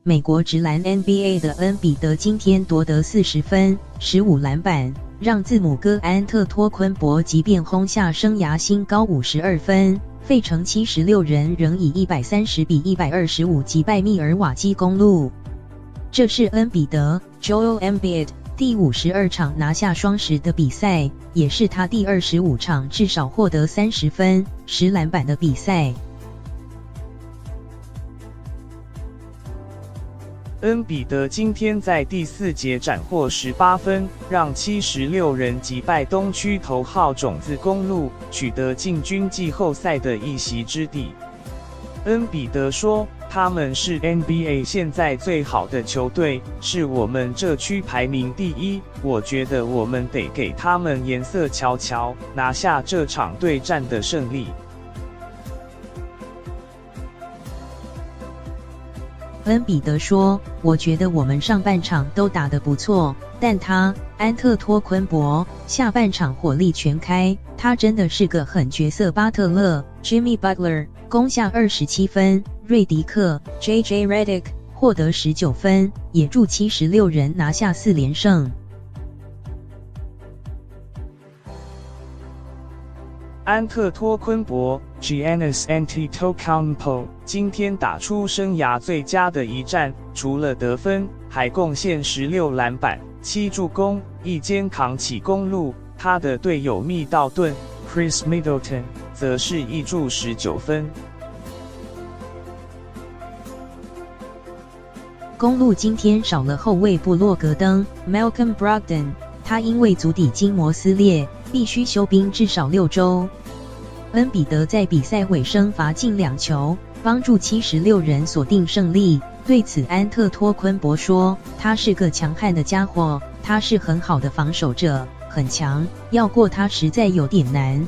美国职篮 NBA 的恩比德今天夺得40分、15篮板，让字母哥安特托昆博即便轰下生涯新高52分，费城76人仍以130-125击败密尔瓦基公鹿。这是恩比德 Joel Embiid 第52场拿下双10的比赛，也是他第25场至少获得30分、10篮板的比赛。恩比德今天在第4节斩获18分，让76人击败东区头号种子公鹿，取得进军季后赛的一席之地。恩比德说：“他们是 NBA 现在最好的球队，是我们这区排名第1。我觉得我们得给他们颜色瞧瞧，拿下这场对战的胜利。”恩比德说：“我觉得我们上半场都打得不错，但安特托昆博下半场火力全开，他真的是个狠角色。”巴特勒 Jimmy Butler 攻下27分，瑞迪克 JJ Redick 获得19分，也助76人拿下4连胜。安特托昆博 Giannis Antetokounmpo 今天打出生涯最佳的一战，除了得分，还贡献16篮板、7助攻，一肩扛起公鹿。他的队友密道顿 Chris Middleton 则是一助19分。公鹿今天少了后卫布洛格登 Malcolm Brogdon， 他因为足底筋膜撕裂，必须休兵至少6周。恩比德在比赛尾声罚进2球，帮助76人锁定胜利。对此，安特托昆博说：“他是个强悍的家伙，他是很好的防守者，很强，要过他实在有点难。